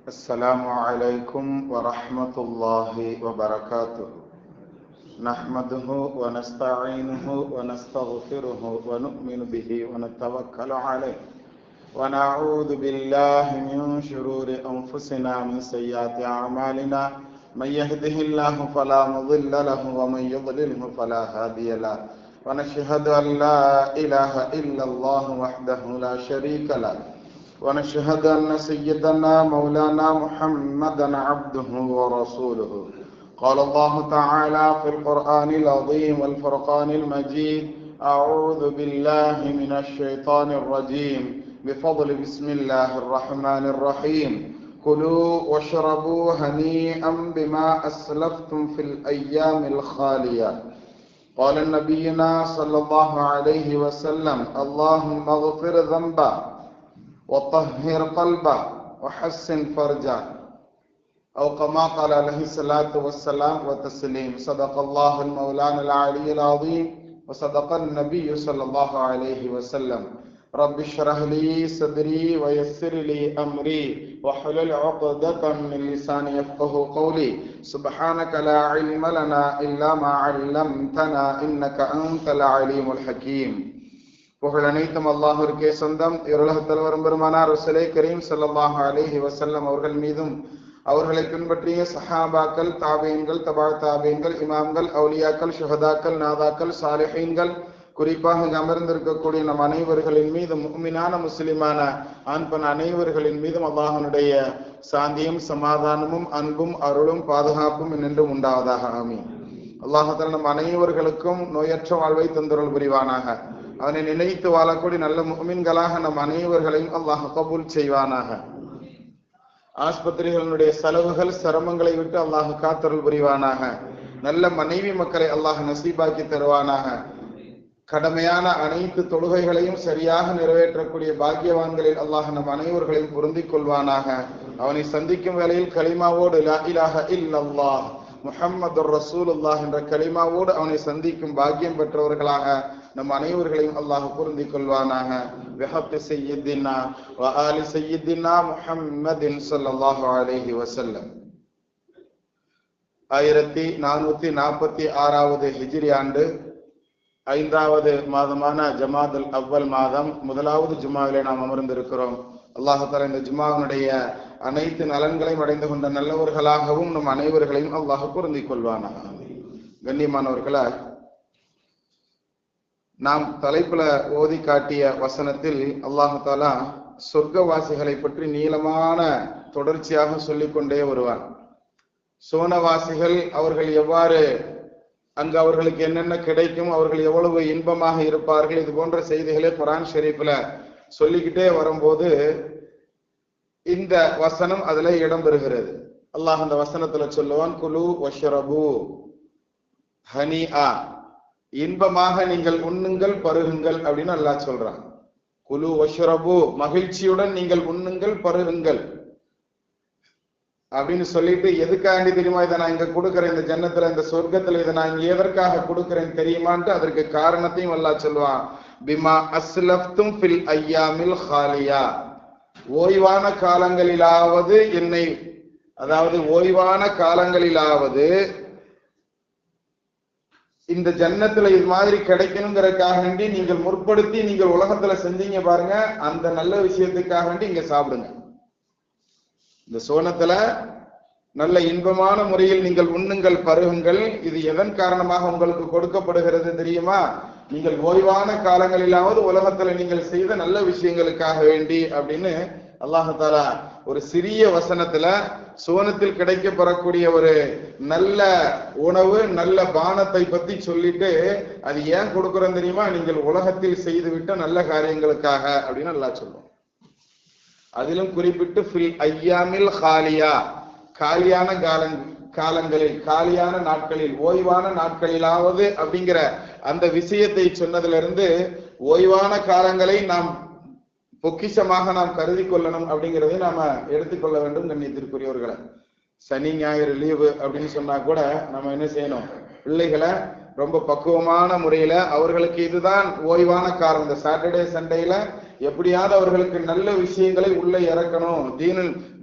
السلام عليكم ورحمة الله وبركاته. نحمده ونستعينه ونستغفره ونؤمن به ونتوكل عليه ونعوذ بالله من شرور أنفسنا من سيئات أعمالنا. من يهده الله فلا مضل له ومن يضلله فلا هادي له. ونشهد أن لا إله إلا الله وحده لا شريك له. ونشهد أن سيدنا مولانا محمدا عبده ورسوله. قال الله تعالى في القرآن العظيم والفرقان المجيد: أعوذ بالله من الشيطان الرجيم. بفضل بسم الله الرحمن الرحيم. كلوا واشربوا هنيئا بما أسلفتم في الأيام الخالية. قال نبينا صلى الله عليه وسلم: اللهم اغفر ذنبا وطهر قلبه وحسن فرجه، أو كما قال عليه الصلاة والسلام وتسليم. صدق الله المولانا العلي العظيم وصدق النبي صلى الله عليه وسلم. رب اشرح لي صدري ويسر لي أمري واحلل عقدة من لساني يفقه قولي. سبحانك لا علم لنا إلا ما علمتنا إنك أنت العليم الحكيم. புகழ் அனைத்தும் அல்லாஹ்விற்கே சொந்தம். இருளகத் தலைவரும் பெருமானார் ரசூலே கரீம் ஸல்லல்லாஹு அலைஹி வஸல்லம் அவர்கள் மீதும் அவர்களை பின்பற்றிய சஹாபாக்கள், தாபீன்கள், தபா தாபீன்கள், இமாம்கள், அவுலியாக்கள், ஷுஹதாக்கள், நாதாக்கள், சாலிஹீன்கள், குறிப்பாக அமர்ந்திருக்கக்கூடிய நம் அனைவர்களின் மீதும், முஃமினான முஸ்லிமான ஆண் பெண் அனைவர்களின் மீதும் அல்லாஹ்வுடைய சாந்தியும் சமாதானமும் அன்பும் அருளும் பாதுகாப்பும் என்றும் உண்டாவதாக. ஆமீன். அல்லாஹ் தஆலா நம் அனைவர்களுக்கும் நோயற்ற வாழ்வை தந்தருள் புரிவானாக. அவனை நினைத்து வாழக்கூடிய நல்ல முஃமின்களாக நம் அனைவர்களையும் அல்லாஹ் கபூல் செய்வானாக. ஆஸ்பத்திரிகளுடைய செலவுகள் சிரமங்களை விட்டு அல்லாஹ் காத்தருள் புரிவானாக. நல்ல மனைவி மக்களை அல்லாஹ் நசீபாக்கி தருவானாக. கடமையான அனைத்து தொழுகைகளையும் சரியாக நிறைவேற்றக்கூடிய பாக்கியவான்களில் அல்லாஹ் நம் அனைவர்களையும் பொருந்திக் கொள்வானாக. அவனை சந்திக்கும் வேளையில் கலிமாவோடு லா இலாஹ இல்லல்லாஹ் முஹம்மதுர் ரசூலுல்லாஹ் என்ற கலிமாவோடு அவனை சந்திக்கும் பாக்கியம் பெற்றவர்களாக நம் அனைவர்களையும் அல்லாஹ் பொருந்திக் கொள்வானாக. பிஹக்கி சய்யிதினா வ ஆலி சய்யிதினா முஹம்மதின் ஸல்லல்லாஹு அலைஹி வஸல்லம். 1446வது ஹிஜ்ரி ஆண்டு 5வது மாதமான ஜமாதுல் அவ்வல் மாதம் 1வது ஜும்மாவிலே நாம் அமர்ந்திருக்கிறோம். அல்லாஹ் தஆலா இந்த ஜும்மாவினுடைய அனைத்து நலன்களையும் அடைந்து கொண்ட நல்லவர்களாகவும் நம் அனைவர்களையும் அல்லாஹ் பொருந்திக் கொள்வானாக. கண்ணியமானவர்களே, நாம் தலைப்புல ஓதி காட்டிய வசனத்தில் அல்லாஹ் தஆலா சொர்க்கவாசிகளை பற்றி நீளமான தொடர்ச்சியாக சொல்லிக் கொண்டே வருவான். சோனவாசிகள் அவர்கள் எவ்வாறு, அங்கு அவர்களுக்கு என்னென்ன கிடைக்கும், அவர்கள் எவ்வளவு இன்பமாக இருப்பார்கள், இது போன்ற செய்திகளை குர்ஆன் ஷரீஃப்ல சொல்லிக்கிட்டே வரும்போது இந்த வசனம் அதுல இடம்பெறுகிறது. அல்லாஹ் அந்த வசனத்துல சொல்லுவான்: குலு வஷ்ரபு ஹனிஆ, இன்பமாக நீங்கள் உண்ணுங்கள் பருகுங்கள் அப்படின்னு அல்லாஹ் சொல்றான். குலு வஷ்ரபு, மகிழ்ச்சியுடன் நீங்கள் உண்ணுங்கள் பருகுங்கள் அப்படின்னு சொல்லிட்டு, எதுக்காண்டி தெரியுமா இதை நான் இங்க கொடுக்குறேன், இந்த ஜன்னத்துல இந்த சொர்க்கத்துல இதை நான் இங்க எதற்காக கொடுக்குறேன் தெரியுமான்ட்டு அதற்கு காரணத்தையும் அல்லாஹ் சொல்லுவான். பிமா அஸ்லஃப்தும் ஃபில் ஐயாமில் ஹாலியா, ஓய்வான காலங்களிலாவது என்னை, அதாவது ஓய்வான காலங்களிலாவது இந்த ஜன்னத்துல இது மாதிரி கிடைக்கணுங்கிறதுக்காக வேண்டி நீங்கள் முற்படுத்தி நீங்கள் உலகத்துல செஞ்சீங்க பாருங்க, அந்த நல்ல விஷயத்துக்காக வேண்டி இங்க சாப்பிடுங்க. இந்த சோனத்துல நல்ல இன்பமான முறையில் நீங்கள் உண்ணுங்கள் பருகுங்கள். இது எதன் காரணமாக உங்களுக்கு கொடுக்கப்படுகிறது தெரியுமா? நீங்கள் ஓய்வான காலங்களிலாவது உலகத்துல நீங்கள் செய்த நல்ல விஷயங்களுக்காக வேண்டி அப்படின்னு அல்லாஹ் தஆலா ஒரு சிறிய வசனத்துல சோனத்தில் கிடைக்கப்பெறக்கூடிய ஒரு நல்ல உணவு, நல்ல பானத்தை பத்தி சொல்லிட்டு, அது ஏன் கொடுக்குறோம் தெரியுமா? நீங்கள் உலகத்தில் செய்துவிட்ட நல்ல காரியங்களுக்காக அப்படின்னு அல்லாஹ் சொல்லுவோம். அதிலும் குறிப்பிட்டு ஃபில் ஐயாமில் ஹாலியா, காலியான காலங்களில், காலியான நாட்களில், ஓய்வான நாட்களிலாவது அப்படிங்கிற அந்த விஷயத்தை சொன்னதுல இருந்து ஓய்வான காலங்களை நாம் பொக்கிஷமாக நாம் கருதி கொள்ளணும் அப்படிங்கிறதை நாம எடுத்துக்கொள்ள வேண்டும். கண்ணியத்திற்குரியவர்களை, சனி ஞாயிறு லீவு அப்படின்னு சொன்னா கூட நம்ம என்ன செய்யணும், பிள்ளைகளை ரொம்ப பக்குவமான முறையில அவர்களுக்கு இதுதான் ஓய்வான காலம். இந்த சாட்டர்டே சண்டேல எப்படியாவது அவர்களுக்கு நல்ல விஷயங்களை உள்ள இறக்கணும்,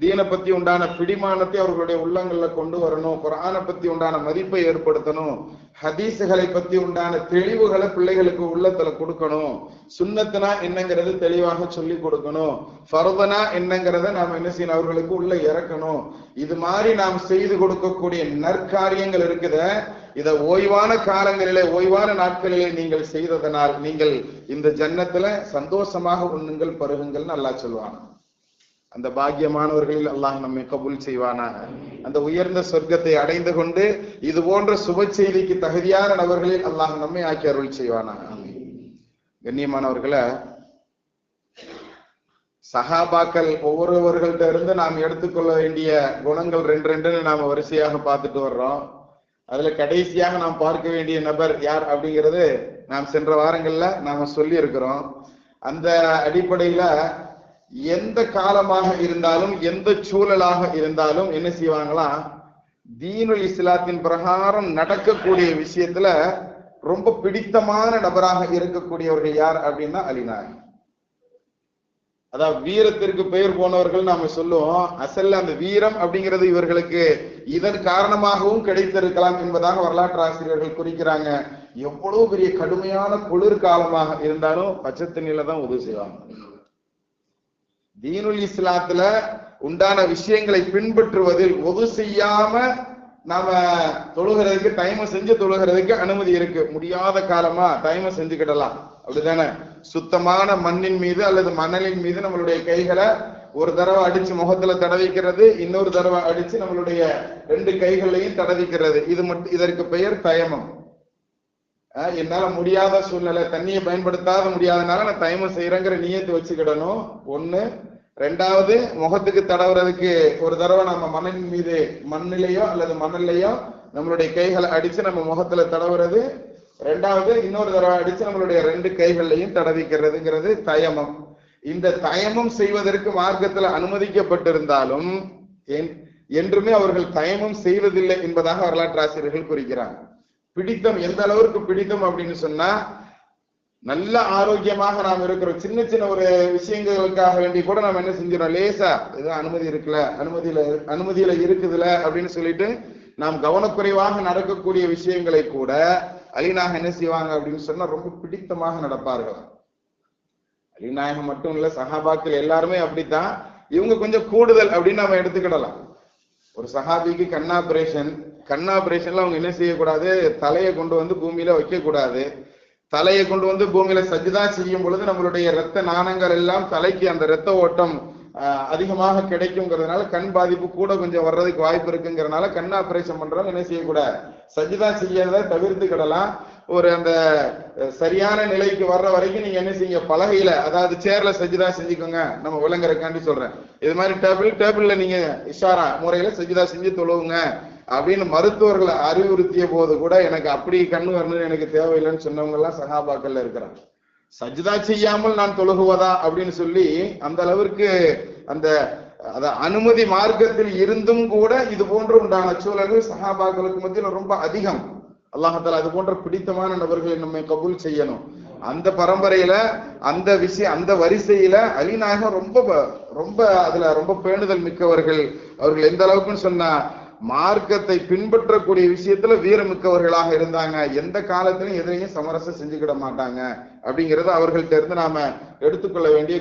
தீனை பத்தி உண்டான பிடிமானத்தை அவர்களுடைய உள்ளங்கள்ல கொண்டு வரணும், குர்ஆனை பத்தி உண்டான மதிப்பை ஏற்படுத்தணும், ஹதீஸுகளை பத்தி உண்டான தெளிவுகளை பிள்ளைகளுக்கு உள்ளத்துல கொடுக்கணும், சுன்னத்துனா என்னங்கிறது தெளிவாக சொல்லி கொடுக்கணும், ஃபர்தனா என்னங்கிறத நாம் என்ன செய்யணும், அவர்களுக்கு உள்ள இறக்கணும். இது மாதிரி நாம் செய்து கொடுக்கக்கூடிய நற்காரியங்கள் இருக்குத, இதை ஓய்வான காலங்களிலே ஓய்வான நாட்களிலே நீங்கள் செய்ததனால் நீங்கள் இந்த ஜன்னத்துல சந்தோஷமாக உண்ணுங்கள் பருகுங்கள் அல்லாஹ் சொல்வான். அந்த பாக்கியமானவர்களில் அல்லாஹ் நம்மை கபூல் செய்வானாக. அந்த உயர்ந்த சொர்க்கத்தை அடைந்து கொண்டு இது போன்ற சுப செய்திக்கு தகுதியான நபர்களில் அல்லாஹ் நம்மை ஆக்கி அருள் செய்வானாக. கண்ணியமானவர்களை, சஹாபாக்கள் ஒவ்வொருவர்கள்ட்ட இருந்து நாம் எடுத்துக்கொள்ள வேண்டிய குணங்கள் ரெண்டு நாம வரிசையாக பார்த்துட்டு வர்றோம். அதுல கடைசியாக நாம் பார்க்க வேண்டிய நபர் யார் அப்படிங்கிறது நாம் சென்ற வாரங்கள்ல நாம சொல்லி இருக்கிறோம். அந்த அடிப்படையில எந்த காலமாக இருந்தாலும் எந்த சூழலாக இருந்தாலும் என்ன செய்வாங்களாம், தீனுல் இஸ்லாத்தின் பிரகாரம் நடக்கக்கூடிய விஷயத்துல ரொம்ப பிடித்தமான நபராக இருக்கக்கூடியவர்கள் யார் அப்படின்னா அலிநாயகம். அதாவது வீரத்திற்கு பெயர் போனவர்கள் நாம சொல்லுவோம். அசல்ல அந்த வீரம் அப்படிங்கிறது இவர்களுக்கு இதன் காரணமாகவும் கிடைத்திருக்கலாம் என்பதாக வரலாற்று ஆசிரியர்கள் குறிக்கிறாங்க. எவ்வளவு பெரிய கடுமையான குளிர் காலமாக இருந்தாலும் பச்சை தண்ணியில தான் உதவி செய்வாங்க. தீனுல் இஸ்லாத்துல உண்டான விஷயங்களை பின்பற்றுவதில் உதவி செய்யாம நாம தொழுகிறதுக்கு டைம் செஞ்சு தொழுகிறதுக்கு அனுமதி இருக்கு. முடியாத காலமா டைம் செஞ்சுக்கிடலாம், அப்படித்தானே? சுத்தமான மண்ணின் மீது அல்லது மணலின் மீது நம்மளுடைய கைகளை ஒரு தடவை அடிச்சு முகத்துல தடவிக்கிறது, இன்னொரு தடவை அடிச்சு நம்மளுடைய 2 கைகளையும் தடவிக்கிறது. இதற்கு பெயர் தயமம். என்னால முடியாத சூழ்நிலை, தண்ணியை பயன்படுத்தாத முடியாதனால நான் தயமம் செய்யறேங்கிற நியத்து வச்சுக்கிடணும் ஒண்ணு. 2வது, முகத்துக்கு தடவுறதுக்கு ஒரு தடவை நம்ம மண்ணின் மீது மண்ணிலையோ அல்லது மணல்லையோ நம்மளுடைய கைகளை அடிச்சு நம்ம முகத்துல தடவுறது. 2வது, இன்னொரு தடவை அடிச்சு நம்மளுடைய 2 கைகளையும் தடவிக்கிறதுங்கிறது தயமம். இந்த தயமம் செய்வதற்கு மார்க்கத்துல அனுமதிக்கப்பட்டிருந்தாலும் என்றுமே அவர்கள் தயமம் செய்வதில்லை என்பதாக வரலாற்று ஆசிரியர்கள் குறிக்கிறாங்க. பிடித்தம் எந்த அளவிற்கு பிடித்தம் அப்படின்னு சொன்னா, நல்ல ஆரோக்கியமாக நாம் இருக்கிறோம், சின்ன சின்ன ஒரு விஷயங்களுக்காக வேண்டி கூட நாம் என்ன செஞ்சிடறோம், லேசா ஏதோ அனுமதி இருக்குல்ல, அனுமதியில இருக்குதுல அப்படின்னு சொல்லிட்டு நாம் கவனக்குறைவாக நடக்கக்கூடிய விஷயங்களை கூட அலிநாயகம் என்ன செய்வாங்க அப்படின்னு சொன்னா ரொம்ப பிடித்தமாக நடப்பார்கள். அலிநாயகம் மட்டும் இல்ல, சஹாபாக்கள் எல்லாருமே அப்படித்தான். இவங்க கொஞ்சம் கூடுதல் அப்படின்னு நம்ம எடுத்துக்கிடலாம். ஒரு சஹாபிக்கு கண்ணாபரேஷன்ல அவங்க என்ன செய்யக்கூடாது, தலையை கொண்டு வந்து பூமியில வைக்க கூடாது. தலையை கொண்டு வந்து பூமியில சஜ்தா செய்யும் பொழுது நம்மளுடைய இரத்த நாணங்கள் எல்லாம் தலைக்கு அந்த இரத்த ஓட்டம் அதிகமாக கிடைக்குங்கிறதுனால கண் பாதிப்பு கூட கொஞ்சம் வர்றதுக்கு வாய்ப்பு இருக்குங்கிறதுனால கண் ஆபரேஷன் பண்றவங்க என்ன செய்யக்கூடாது, சஜ்தா செய்யறத தவிர்த்துக்கிடலாம். ஒரு அந்த சரியான நிலைக்கு வர்ற வரைக்கும் நீங்க என்ன செய்யுங்க, பலகையில அதாவது சேர்ல சஜ்தா செஞ்சுக்கோங்க. நம்ம விளங்குறக்காண்டி சொல்றேன். இது மாதிரி டேபிள்ல நீங்க இஷாரா முறையில சஜ்தா செஞ்சு தொழுவுங்க அப்படின்னு மருத்துவர்களை அறிவுறுத்திய போது கூட எனக்கு அப்படி கண்ணு வரணும்னு எனக்கு தேவையில்லைன்னு சொன்னவங்க எல்லாம் சஹாபாக்கள்ல இருக்கிறாங்க. சஜ்தா செய்யாமல் நான் தொழுகுவதா அப்படின்னு சொல்லி அந்த அளவிற்கு அந்த அனுமதி மார்க்கத்தில் இருந்தும் கூட இது போன்ற உண்டான சூழல்கள் சஹாபாக்களுக்கு மத்தியில் ரொம்ப அதிகம். அல்லாஹால அது போன்ற பிடித்தமான நபர்களை நம்மை கபூல் செய்யணும். அந்த பரம்பரையில அந்த விஷயம் அந்த வரிசையில அலிநாயகம் ரொம்ப ரொம்ப அதுல ரொம்ப பேணுதல் மிக்கவர்கள். அவர்கள் எந்த அளவுக்குன்னு சொன்னா மார்க்கத்தை பின்பற்றக்கூடிய விஷயத்துல வீரமிக்கவர்களாக இருந்தாங்க. எந்த காலத்திலும் எதிரையும் சமரசம் செஞ்சுக்கிட மாட்டாங்க அப்படிங்கறத அவர்கள்ட்ட இருந்து நாம எடுத்துக்கொள்ள வேண்டிய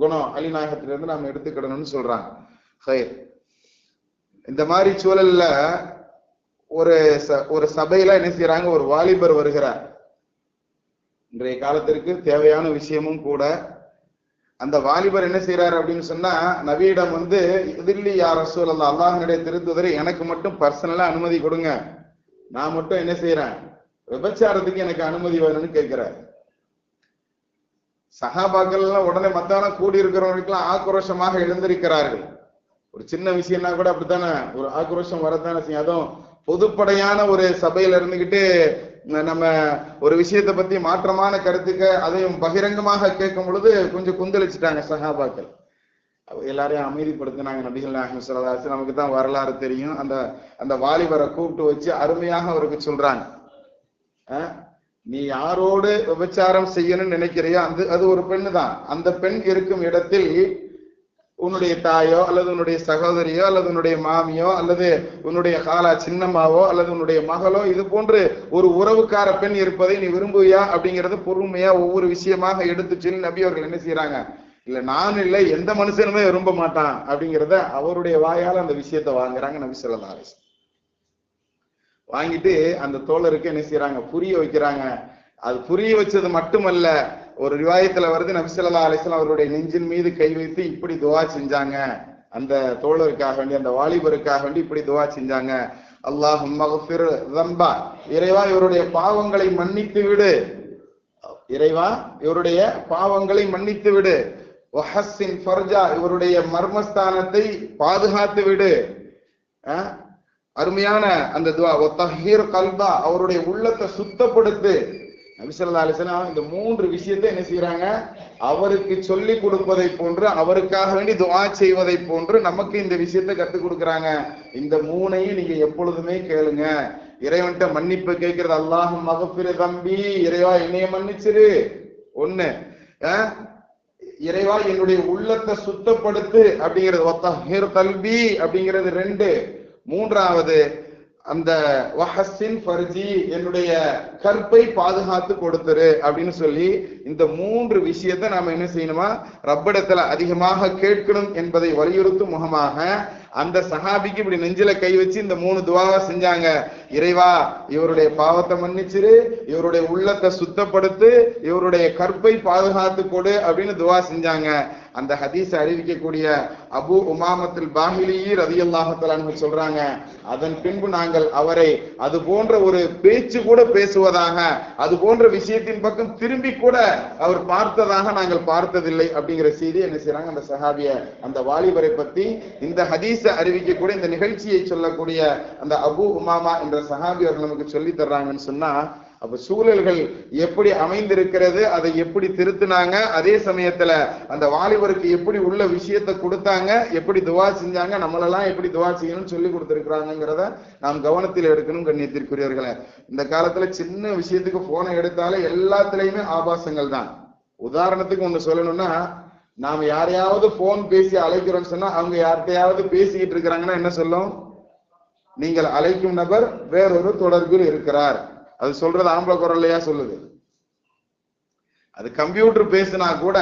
குணம் அலிநாயகத்திலிருந்து நாம எடுத்துக்கிடணும்னு சொல்றாங்க. இந்த மாதிரி சூழல்ல ஒரு சபையில என்ன செய்யறாங்க, ஒரு வாலிபர் வருகிறார். இன்றைய காலத்திற்கு தேவையான விஷயமும் கூட. அந்த வாலிபர் என்ன செய்யறாரு அப்படின்னு சொன்னா, நபியிடம் வந்து இதில்லி யா ரசூலல்லாஹ், அல்லாஹ்வுடைய திருத்தூதரே எனக்கு மட்டும் பர்சனலா அனுமதி கொடுங்க, நான் மட்டும் என்ன செய்யறேன் விபச்சாரத்துக்கு எனக்கு அனுமதி வேணும்னு கேட்கிறார். சஹாபாக்கள் எல்லாம் உடனே மத்தவன கூடி இருக்கிறவங்களுக்கெல்லாம் ஆக்ரோஷமாக எழுந்திருக்கிறார்கள். ஒரு சின்ன விஷயம்னா கூட அப்படித்தானே ஒரு ஆக்ரோஷம் வரத்தானே செய்யும். அதுவும் பொதுப்படையான ஒரு சபையில இருந்துகிட்டு நம்ம ஒரு விஷயத்தை பத்தி மாற்றமான கருத்துக்க அதையும் பகிரங்கமாக கேட்கும் பொழுது கொஞ்சம் குந்தளிச்சுட்டாங்க சஹாபாக்கள். எல்லாரையும் அமைதிப்படுத்தினாங்க நபிகள் நாயகம் ஸல்லல்லாஹு அலைஹி வஸல்லம். நமக்கு தான் வரலாறு தெரியும். அந்த வாலிபரை கூப்பிட்டு வச்சு அருமையாக அவருக்கு சொல்றாங்க, நீ யாரோடு விபச்சாரம் செய்யணும்னு நினைக்கிறியோ அது ஒரு பெண்ணு தான். அந்த பெண் இருக்கும் இடத்தில் உன்னுடைய தாயோ அல்லது உன்னுடைய சகோதரியோ அல்லது உன்னுடைய மாமியோ அல்லது உன்னுடைய காலா சின்னம்மாவோ அல்லது உன்னுடைய மகளோ இது போன்று ஒரு உறவுக்கார பெண் இருப்பதை நீ விரும்புவியா அப்படிங்கறது பொறுமையா ஒவ்வொரு விஷயமாக எடுத்து சொல்லி நபி அவர்கள் என்ன செய்யறாங்க, இல்ல நான் இல்லை எந்த மனுஷனுமே விரும்ப மாட்டான் அப்படிங்கிறத அவருடைய வாயால அந்த விஷயத்த வாங்குறாங்க நபி ஸல்லல்லாஹு அலைஹி வஸல்லம். வாங்கிட்டு அந்த தோழருக்கு என்ன செய்யறாங்க, புரிய வைக்கிறாங்க. அது புரிய வச்சது மட்டுமல்ல, ஒரு ரிவாயத்துல வருது நபி ஸல்லல்லாஹு அலைஹி வஸல்லம் அவருடைய நெஞ்சின் மீது கை வைத்து இப்படி துஆ செஞ்சாங்க. அந்த தோழருக்காக வேண்டி, அந்த வாலிபருக்காக வேண்டி இப்படி துஆ செஞ்சாங்க. அல்லாஹும்ம ஃபிர் ஸம்பா, இறைவா இவருடைய பாவங்களை மன்னித்து விடு, இறைவா இவருடைய பாவங்களை மன்னித்து விடு. வஹஸ்ஸின் ஃபர்ஜா, இவருடைய மர்மஸ்தானத்தை பாதுகாத்து விடு. அருமையான அந்த துஆ. வதஹீர் கல்பா, அவருடைய உள்ளத்தை சுத்தப்படுத்து. நபி ஸல்லல்லாஹு அலைஹி வஸல்லம் இந்த மூன்று விஷயத்தை என்ன செய்யறாங்க, அவருக்கு சொல்லி கொடுப்பதை போன்று, அவருக்காக வேண்டி துஆ செய்வதை போன்று நமக்கு இந்த விஷயத்தை கற்றுக் கொடுக்குறாங்க. இந்த மூணையும் நீங்க எப்பொழுதுமே கேளுங்க. இறைவன்கிட்ட மன்னிப்பு கேட்கிறது, அல்லாஹும்ம மக்ஃபிர் தம்பி, இறைவா என்னைய மன்னிச்சிரு. ஒண்ணு, இறைவா என்னுடைய உள்ளத்தை சுத்தப்படுத்து அப்படிங்கிறது, வத்தஹிர் கல்பி அப்படிங்கிறது ரெண்டு. மூன்றாவது அந்த வஹஸ்ஸின் ஃபர்ஜி, என்னுடைய கற்பை பாதுகாத்து கொடுத்துரு அப்படின்னு சொல்லி இந்த மூன்று விஷயத்தை நாம என்ன செய்யணுமா, ரப்பிடத்துல அதிகமாக கேட்கணும் என்பதை வலியுறுத்தும் முகமாக அந்த சஹாபிக்கு இப்படி நெஞ்சில கை வச்சு இந்த மூணு துஆவை செஞ்சாங்க. இறைவா இவருடைய பாவத்தை மன்னிச்சிரு, இவருடைய உள்ளத்தை சுத்தப்படுத்து, இவருடைய கற்பை பாதுகாத்து கொடு அப்படின்னு துஆ செஞ்சாங்க. அந்த ஹதீஸ் அறிவிக்கக்கூடிய அபு உமாமத்துல் பாஹிலி ரலியல்லாஹு தஆலா அன்ஹு சொல்றாங்க, அதன் பின்பு நாங்கள் அவரை அது போன்ற ஒரு பேச்சு கூட பேசுவதாக, அது போன்ற விஷயத்தின் பக்கம் திரும்பி கூட அவர் பார்த்ததாக நாங்கள் பார்த்ததில்லை அப்படிங்கிற செய்தி என்ன செய்யறாங்க அந்த சஹாபிய, அந்த வாலிபரை பத்தி இந்த ஹதீஸ் அறிவிக்கக்கூடிய இந்த நிகழ்ச்சியை சொல்லக்கூடிய அந்த அபு உமாமா என்ற சஹாபி அவர்கள் நமக்கு சொல்லி தர்றாங்கன்னு சொன்னா, அப்ப சூழல்கள் எப்படி அமைந்திருக்கிறது, அதை எப்படி திருத்தினாங்க, அதே சமயத்துல அந்த வாலிபருக்கு எப்படி உள்ள விஷயத்தை கொடுத்தாங்க, எப்படி துவா செஞ்சாங்க, நம்மளெல்லாம் எப்படி துவா செய்யணும்னு சொல்லி கொடுத்திருக்கிறாங்கிறத நாம் கவனத்தில் எடுக்கணும். கண்ணியத்திற்குரியவர்களே, இந்த காலத்துல சின்ன விஷயத்துக்கு போனை எடுத்தாலே எல்லாத்துலயுமே ஆபாசங்கள் தான். உதாரணத்துக்கு ஒண்ணு சொல்லணும்னா, நாம யாரையாவது போன் பேசி அழைக்கிறோம்னு சொன்னா அவங்க யார்கிட்டையாவது பேசிக்கிட்டு இருக்கிறாங்கன்னா என்ன சொல்லும், நீங்கள் அழைக்கும் நபர் வேறொரு தொடர்பில் இருக்கிறார். அது சொல்றது ஆம்பளை குரல்லையா சொல்லுது. அது கம்ப்யூட்டர் பேசினா கூட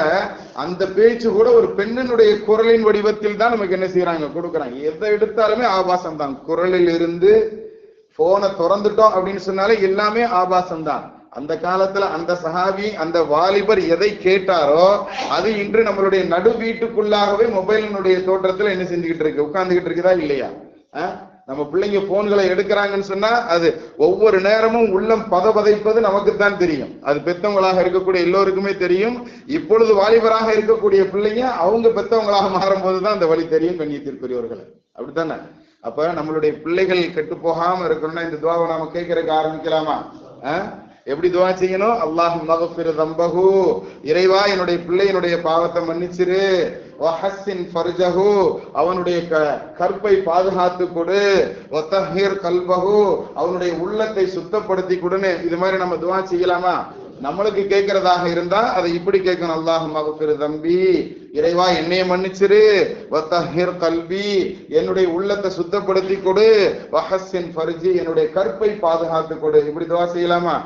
அந்த பேச்சு கூட ஒரு பெண்ணினுடைய குரலின் வடிவத்தில் தான் நமக்கு என்ன செய்யறாங்க, கொடுக்குறாங்க. எதை எடுத்தாலுமே ஆபாசம் தான். குரலில் இருந்து போனை திறந்துட்டோம் அப்படின்னு சொன்னாலே எல்லாமே ஆபாசம் தான். அந்த காலத்துல அந்த சஹாபி, அந்த வாலிபர் எதை கேட்டாரோ அது இன்று நம்மளுடைய நடு வீட்டுக்குள்ளாகவே மொபைலினுடைய தோற்றத்துல என்ன செஞ்சுக்கிட்டு இருக்கு, உட்கார்ந்துகிட்டு இருக்குதா இல்லையா? நம்ம பிள்ளைங்க போன்களை எடுக்கிறாங்கன்னு சொன்னா அது ஒவ்வொரு நேரமும் உள்ளம் பதபதைப்பது நமக்குத்தான் தெரியும். அது பெத்தவங்களாக இருக்கக்கூடிய எல்லோருக்குமே தெரியும். இப்பொழுது வாலிபராக இருக்கக்கூடிய பிள்ளைங்க அவங்க பெத்தவங்களாக மாறும் போதுதான் அந்த வழி தெரியும். கண்ணியத்திற்குரியவர்கள், அப்படித்தானே? அப்ப நம்மளுடைய பிள்ளைகள் கெட்டு போகாம இருக்கணும்னா இந்த துஆவை நாம கேட்கறதுக்கு ஆரம்பிக்கலாமா? எப்படி துஆ செய்யணும்? அல்லாஹும்ம மக்ஃபிர் ஸம்பஹு, இறைவா என்னுடைய பிள்ளையினுடைய பாவத்தை மன்னிச்சிரு. வஹஸ்ஸின் ஃபர்ஜஹு, அவனுடைய கற்பை பாதுகாத்து கொடு. வதஹீர் கல்பஹு, அவனுடைய உள்ளத்தை சுத்தப்படுத்தி கொடுன்னு இது மாதிரி நம்ம துஆ செய்யலாமா? நம்மளுக்கு கேட்கறதாக இருந்தா அதை இப்படி கேட்கணும், அல்லாஹும்ம மக்ஃபிர் ஸம்பி, இறைவா என்னைய மன்னிச்சிரு. வதஹீர் கல்பி, என்னுடைய உள்ளத்தை சுத்தப்படுத்தி கொடு. வஹஸ்ஸின் ஃபர்ஜி, என்னுடைய கற்பை பாதுகாத்து கொடு. இப்படி துஆ செய்யலாமா?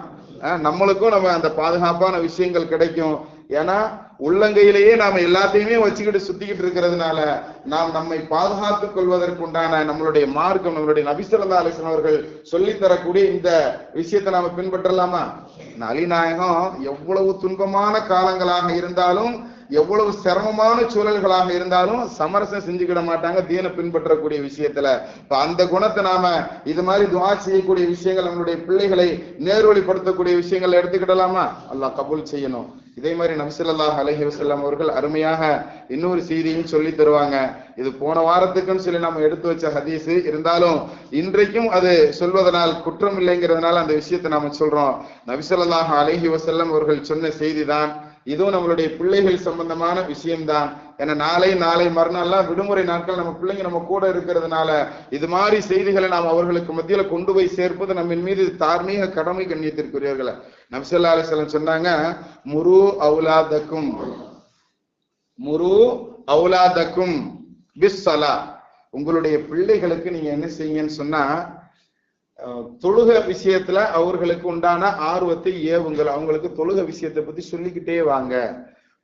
நம்மளுக்கும் நம்ம அந்த பாதுகாப்பான விஷயங்கள் கிடைக்கும். ஏன்னா உள்ளங்கையிலேயே நாம எல்லாத்தையுமே வச்சுக்கிட்டு சுத்திக்கிட்டு இருக்கிறதுனால நாம் நம்மை பாதுகாத்துக் கொள்வதற்குண்டான நம்மளுடைய மார்க்கம், நம்மளுடைய நபி ஸல்லல்லாஹு அலைஹி வஸல்லம் அவர்கள் சொல்லி தரக்கூடிய இந்த விஷயத்தை நாம பின்பற்றலாமா? நலிநாயகம் எவ்வளவு துன்பமான காலங்களாக இருந்தாலும், எவ்வளவு சிரமமான சூழல்களாக இருந்தாலும் சமரசம் செஞ்சுக்கிட மாட்டாங்க தீனை பின்பற்றக்கூடிய விஷயத்துல. இப்ப அந்த குணத்தை நாம இது மாதிரி துஆ செய்யக்கூடிய விஷயங்கள், நம்மளுடைய பிள்ளைகளை நேர்வழிப்படுத்தக்கூடிய விஷயங்களை எடுத்துக்கிடலாமா? அல்லாஹ் கபூல் செய்யணும். இதே மாதிரி நபி ஸல்லல்லாஹு அலைஹி வஸல்லம் அவர்கள் அருமையாக இன்னொரு செய்தியும் சொல்லி தருவாங்க. இது போன வாரத்துக்குன்னு சொல்லி நம்ம எடுத்து வச்ச ஹதீஸ் இருந்தாலும் இன்றைக்கும் அது சொல்வதனால் குற்றம் இல்லைங்கிறதுனால அந்த விஷயத்தை நாம சொல்றோம். நபி ஸல்லல்லாஹு அலைஹி வஸல்லம் அவர்கள் சொன்ன செய்தி தான். இதுவும் நம்மளுடைய பிள்ளைகள் சம்பந்தமான விஷயம்தான். ஏன்னா நாளை மறுநாள்லாம் விடுமுறை நாட்கள் நம்ம பிள்ளைங்க நம்ம கூட இருக்கிறதுனால இது மாதிரி செய்திகளை நாம் அவர்களுக்கு மத்தியில கொண்டு போய் சேர்ப்பது நம்ம மீது தார்மீக கடமை. கண்ணியத்திற்குரியவர்களை நபி ஸல்லல்லாஹு அலைஹி வஸல்லம் சொன்னாங்க, முரு அவுலாதக்கும் பிஸ்ஸலா, உங்களுடைய பிள்ளைகளுக்கு நீங்க என்ன செய்யுங்கன்னு சொன்னா தொழுக விஷயத்துல அவர்களுக்கு உண்டான ஆர்வத்தை ஏவுங்கள், அவங்களுக்கு தொழுக விஷயத்தை பத்தி சொல்லிக்கிட்டே வாங்க.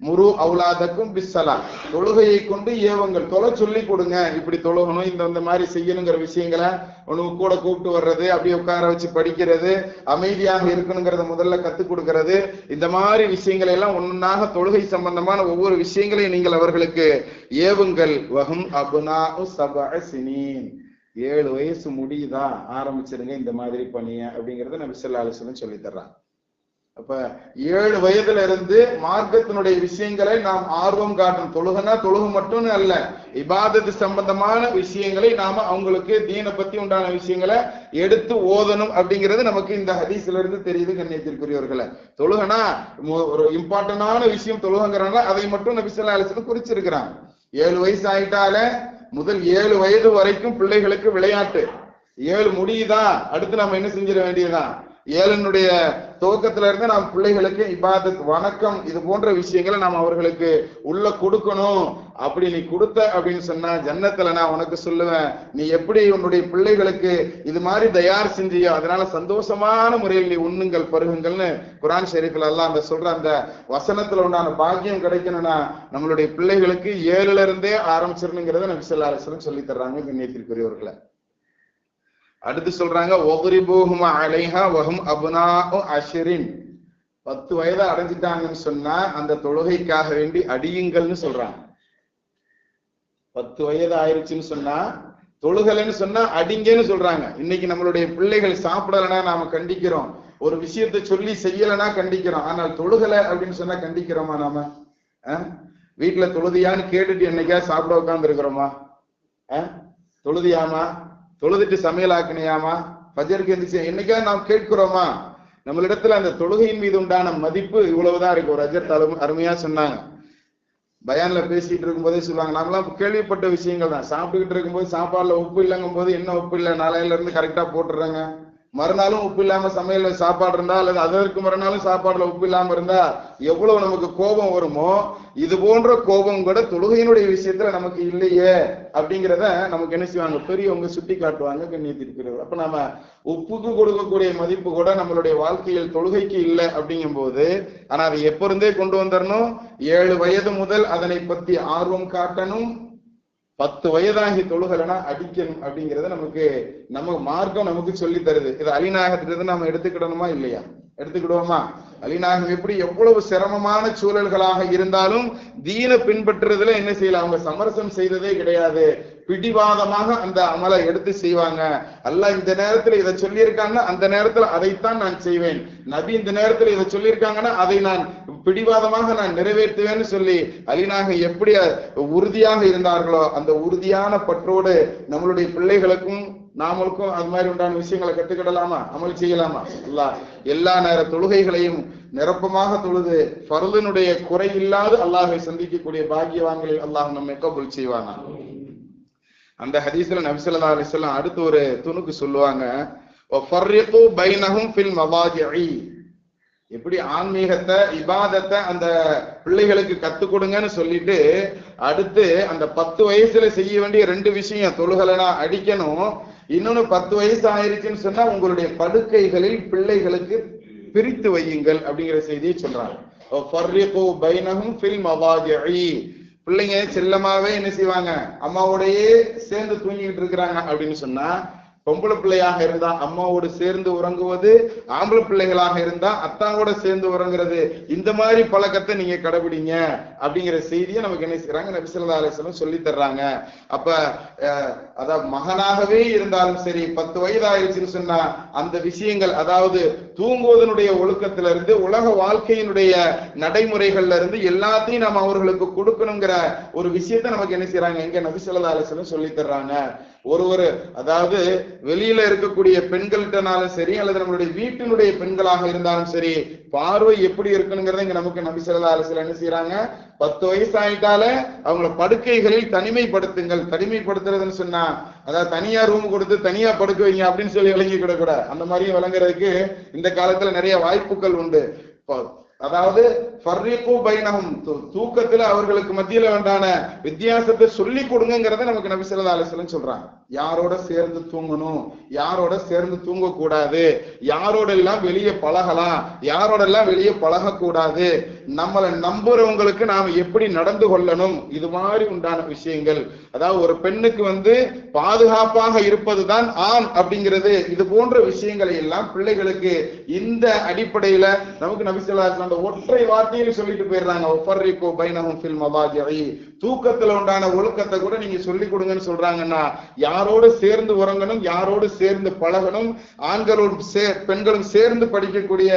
முரு அவுலாதக்கும் பிஸ்ஸலா, தொழுகையை கொண்டு ஏவுங்கள், தொலை சொல்லி கொடுங்க, இப்படி தொழுகணும், இந்த மாதிரி செய்யணுங்கிற விஷயங்களை உனக்கு கூட கூப்பிட்டு வர்றது, அப்படியே உட்கார வச்சு படிக்கிறது, அமைதியாக இருக்கணுங்கிறத முதல்ல கத்துக் கொடுக்கிறது, இந்த மாதிரி விஷயங்களை எல்லாம் ஒன்னாக தொழுகை சம்பந்தமான ஒவ்வொரு விஷயங்களையும் நீங்கள் அவர்களுக்கு ஏவுங்கள். வஹும் அப்னாஉ சபஅ சினீன், 7 வயசு முடியுதா ஆரம்பிச்சிருங்க இந்த மாதிரி பணிய அப்படிங்கறத நபி ஸல்லல்லாஹு அலைஹி வஸல்லம் சொல்லி தர்றாங்க. அப்ப 7 வயதுல இருந்து மார்க்கத்தினுடைய விஷயங்களை நாம் ஆர்வம் காட்டணும். தொழுகனா தொழுகு மட்டும் அல்ல, இபாதத்து சம்பந்தமான விஷயங்களை நாம அவங்களுக்கு தீனை பத்தி உண்டான விஷயங்களை எடுத்து ஓதணும் அப்படிங்கிறது நமக்கு இந்த ஹதீஸ்ல இருந்து தெரியுது. கண்ணியத்திற்குரியவர்களை, தொழுகனா ஒரு இம்பார்ட்டன்டான விஷயம் தொழுகங்கிறனால அதை மட்டும் நபி ஸல்லல்லாஹு அலைஹி வஸல்லம் குறிச்சிருக்கிறாங்க. 7 வயசு ஆயிட்டால முதல் 7 வயது வரைக்கும் பிள்ளைகளுக்கு விளையாட்டு. 7 முடியுதா அடுத்து நம்ம என்ன செஞ்சிட வேண்டியதுதான், 7னுடைய துவக்கத்துல இருந்து நாம் பிள்ளைகளுக்கு இபாதத், வணக்கம், இது போன்ற விஷயங்களை நாம் அவர்களுக்கு உள்ள கொடுக்கணும். அப்படி நீ கொடுத்த அப்படின்னு சொன்னா ஜன்னத்துல நான் உனக்கு சொல்லுவேன், நீ எப்படி உன்னுடைய பிள்ளைகளுக்கு இது மாதிரி தயார் செஞ்சியோ அதனால சந்தோஷமான முறையில் நீ உண்ணுங்கள் பருகுங்கள்னு குர்ஆன் ஷரீஃப்ல அல்லாஹ் அந்த சொல்ற அந்த வசனத்துல உண்டான பாக்கியம் கிடைக்கணும்னா நம்மளுடைய பிள்ளைகளுக்கு 7ல இருந்தே ஆரம்பிச்சிடணுங்கிறத நபி ஸல்லல்லாஹு அலைஹி வஸல்லம் சொல்லி தர்றாங்க. கண்ணியத்திற்குரியவர்களை, அடுத்து சொல்றாங்க வக்ரிபூஹும் அலைஹா வஹும் அப்னாஉ அஷ்ரின், 10 வயது அடைஞ்சிட்டாங்கன்னு சொன்னா அந்த தொழுகைக்காக வேண்டி அடியுங்கள்னு சொல்றாங்க. 10 வயது ஆயிருச்சுன்னு சொன்னா தொழுகலைன்னு சொன்னா அடிங்கன்னு சொல்றாங்க. இன்னைக்கு நம்மளுடைய பிள்ளைகள் சாப்பிடலைன்னா நாம கண்டிக்கிறோம், ஒரு விஷயத்தை சொல்லி செய்யலைன்னா கண்டிக்கிறோம், ஆனால் தொழுகலை அப்படின்னு சொன்னா கண்டிக்கிறோமா? நாம வீட்டுல தொழுதியான்னு கேட்டுட்டு என்னைக்கா சாப்பிட உட்கார்ந்து இருக்கிறோமா? தொழுதியாமா, தொழுதுட்டு சமையல் ஆக்கினியாமா, ஃபஜருக்கு எந்திரிச்சு என்னைக்கா நாம் கேட்கிறோமா? நம்மளிடத்துல அந்த தொழுகையின் மீது உண்டான மதிப்பு இவ்வளவுதான் இருக்கு. ஒரு அஜர் அருமையா சொன்னாங்க, பயான்ல பேசிட்டு இருக்கும் போதே சொல்லுவாங்க, நாமெல்லாம் கேள்விப்பட்ட விஷயங்கள் தான். சாப்பிட்டுக்கிட்டு இருக்கும்போது சாப்பாடுல உப்பு இல்லைங்கும் போது என்ன உப்பு இல்லை, நாளையில இருந்து கரெக்டா போட்டுறாங்க. மறுநாளும் உப்பு இல்லாம சமையல்ல சாப்பாடு இருந்தா அல்லது அதற்கு மறுநாளும் சாப்பாடுல உப்பு இல்லாம இருந்தா எவ்வளவு நமக்கு கோபம் வருமோ, இது போன்ற கோபம் கூட தொழுகையினுடைய விஷயத்துல நமக்கு இல்லையே அப்படிங்கிறத நமக்கு என்ன செய்வாங்க, பெரியவங்க சுட்டி காட்டுவாங்க. கண்ணியத்திற்கிறவர், அப்ப நாம உப்புக்கு கொடுக்கக்கூடிய மதிப்பு கூட நம்மளுடைய வாழ்க்கையில் தொழுகைக்கு இல்லை அப்படிங்கும் போது, ஆனா அதை எப்ப இருந்தே கொண்டு வந்துடணும், 7 வயது முதல் அதனை பத்தி ஆர்வம் காட்டணும். 10 வயதாகி தொழுகலைன்னா அடிக்கணும் அப்படிங்கிறத நம்ம மார்க்கம் நமக்கு சொல்லி தருது. இது அலிநாயகத்திலிருந்து நம்ம எடுத்துக்கிடணுமா இல்லையா? எடுத்துக்கிடுவோமா? அலிநாயகம் எப்படி எவ்வளவு சிரமமான சூழல்களாக இருந்தாலும் தீனை பின்பற்றுறதுல என்ன செய்யல, அவங்க சமரசம் செய்ததே கிடையாது. பிடிவாதமாக அந்த அமலை எடுத்து செய்வாங்க. அல்லாஹ் இந்த நேரத்துல இதை சொல்லியிருக்காங்கன்னா அந்த நேரத்துல அதைத்தான் நான் செய்வேன், நபி இந்த நேரத்துல இதை சொல்லியிருக்காங்கன்னா அதை நான் பிடிவாதமாக நான் நிறைவேற்றுவேன்னு சொல்லி அலிநாயகம் எப்படி உறுதியாக இருந்தார்களோ அந்த உறுதியான பற்றோடு நம்மளுடைய பிள்ளைகளுக்கும் நாமளுக்கும் அது மாதிரி உண்டான விஷயங்களை கற்றுக்கிடலாமா, அமல் செய்யலாமா? அல்லாஹ் எல்லா நேர தொழுகைகளையும் நிரப்பமாக தொழுது ஃபர்லினுடைய குறை இல்லாது அல்லாஹை சந்திக்கக்கூடிய பாக்கியவான்களில் அல்லாஹ் நம்மை கபூல் செய்வானா. அந்த ஹதீஸ்ல நபி ஸல்லல்லாஹு அலைஹி வஸல்லம் அடுத்து ஒரு துணுக்கு சொல்லுவாங்க, வஃபர்ரிகு பைனஹும் ஃபில் மவாஜிஇ, எப்படி ஆன்மீகத்தை இபாதத்தை அந்த பிள்ளைகளுக்கு கத்துக் கொடுங்கன்னு சொல்லிட்டு அடுத்து அந்த 10 வயசுல செய்ய வேண்டிய 2 விஷயம், தொழுகலைனா அடிக்கணும், இன்னொன்னு 10 வயசு ஆயிருச்சுன்னு சொன்னா உங்களுடைய படுக்கைகளில் பிள்ளைகளுக்கு பிரித்து வையுங்கள் அப்படிங்கிற செய்தியை சொல்றாங்க. வஃபர்ரிகு பைனஹும் ஃபில் மவாஜிஇ, பிள்ளைங்க செல்லமாவே என்ன செய்வாங்க, அம்மாவோடையே சேர்ந்து தூங்கிட்டு இருக்கிறாங்க அப்படின்னு சொன்னா, பொம்பளை பிள்ளையாக இருந்தா அம்மாவோடு சேர்ந்து உறங்குவது, ஆம்பளை பிள்ளைகளாக இருந்தா அத்தாவோட சேர்ந்து உறங்குறது, இந்த மாதிரி பழக்கத்தை நீங்க கடைபிடிங்க அப்படிங்கிற செய்தியை நமக்கு என்ன செய்யறாங்க, நபி ஸல்லல்லாஹு அலைஹி வஸல்லம் சொல்லி தர்றாங்க. அப்ப அதாவது மகனாகவே இருந்தாலும் சரி 10 வயது ஆயிடுச்சுன்னு சொன்னா அந்த விஷயங்கள், அதாவது தூங்குவதனுடைய ஒழுக்கத்துல இருந்து உலக வாழ்க்கையினுடைய நடைமுறைகள்ல இருந்து எல்லாத்தையும் நம்ம அவர்களுக்கு கொடுக்கணுங்கிற ஒரு விஷயத்த நமக்கு என்ன செய்யறாங்க, எங்க நபி ஸல்லல்லாஹு அலைஹி வஸல்லம் சொல்லி தர்றாங்க. அதாவது வெளியில இருக்கக்கூடிய பெண்கள்கிட்டனாலும் சரி அல்லது நம்மளுடைய வீட்டினுடைய பெண்களாக இருந்தாலும் சரி, பார்வை எப்படி இருக்கணுங்கிறத இங்க நமக்கு நபி ஸல்லல்லாஹு அலைஹி வஸல்லம் என்ன செய்யறாங்க, 10 வயசு ஆயிட்டாலே அவங்கள படுக்கைகளில் தனிமைப்படுத்துங்கள். தனிமைப்படுத்துறதுன்னு சொன்னா அதாவது தனியா ரூம் கொடுத்து தனியா படுக்க வைங்க அப்படின்னு சொல்லி விளங்கி கிடக்கூடாது. அந்த மாதிரியும் விளங்குறதுக்கு இந்த காலத்துல நிறைய வாய்ப்புகள் உண்டு. அதாவது ஃபர்ரிகு பைனஹும், தூக்கத்துல அவர்களுக்கு மத்தியில வேண்டான வித்தியாசத்தை சொல்லி கொடுங்கிறத நமக்கு நபி ஸல்லல்லாஹு அலைஹி வஸல்லம் சொல்றாங்க. யாரோட சேர்ந்து தூங்கணும், யாரோட சேர்ந்து தூங்க கூடாது, யாரோட எல்லாம் வெளியே பழகலாம், யாரோட எல்லாம் வெளியே பழகக்கூடாது, நம்மளை நம்புறவங்களுக்கு நாம எப்படி நடந்து கொள்ளணும், இது மாதிரி உண்டான விஷயங்கள். அதாவது ஒரு பெண்ணுக்கு பாதுகாப்பாக இருப்பதுதான் ஆண் அப்படிங்கிறது, இது போன்ற விஷயங்களை எல்லாம் பிள்ளைகளுக்கு இந்த அடிப்படையில நமக்கு நபி ஸல்லல்லாஹு அலைஹி வஸல்லம் அந்த ஒற்றை வார்த்தையில் சொல்லிட்டு போயிடுறாங்க. ஃபர்ரிகு பைனஹும் ஃபில் மதாஜிஇ, தூக்கத்துல உண்டான ஒழுக்கத்தை கூட நீங்க சொல்லி கொடுங்கன்னு சொல்றாங்கன்னா, யாரோடு சேர்ந்து உறங்கணும், யாரோடு சேர்ந்து பழகணும், ஆண்களோடு பெண்களும் சேர்ந்து படிக்கக்கூடிய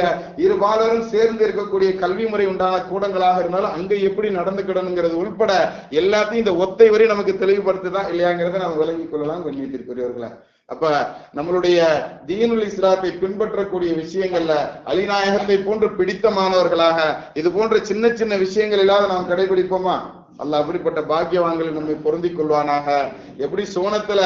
இருபாலரும் சேர்ந்து இருக்கக்கூடிய கல்வி முறை உண்டான கூடங்களாக இருந்தாலும் அங்க எப்படி நடந்துக்கிடணுங்கிறது உள்பட எல்லாத்தையும் இந்த ஒத்தை வரை நமக்கு தெளிவுபடுத்துதான் இல்லையாங்கிறத நம்ம விளங்கிக் கொள்ளலாம் கண்ணியத்திற்குரியவர்களே. அப்ப நம்மளுடைய தீனுல் இஸ்லாத்தை பின்பற்றக்கூடிய விஷயங்கள்ல அலிநாயகத்தை போன்று பிடித்தமானவர்களாக இது போன்ற சின்ன சின்ன விஷயங்கள் இல்லாத நாம் கடைபிடிப்போமா? அல்லாஹ் அப்படிப்பட்ட பாக்கியவான்களை நம்மை பொருந்திக் கொள்வானாக. எப்படி சோனத்துல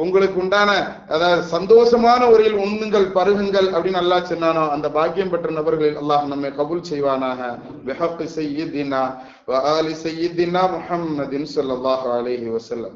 உங்களுக்கு உண்டான அதாவது சந்தோஷமான முறையில் உண்ணுங்கள் பருகுங்கள் அப்படின்னு அல்லாஹ் சொன்னானோ, அந்த பாக்கியம் பெற்ற நபர்களில் அல்லாஹ் நம்மை கபூல் செய்வானாக. பிஹக்கி சய்யிதினா வ ஆலி சய்யிதினா முஹம்மதின் ஸல்லல்லாஹு அலைஹி வஸல்லம்.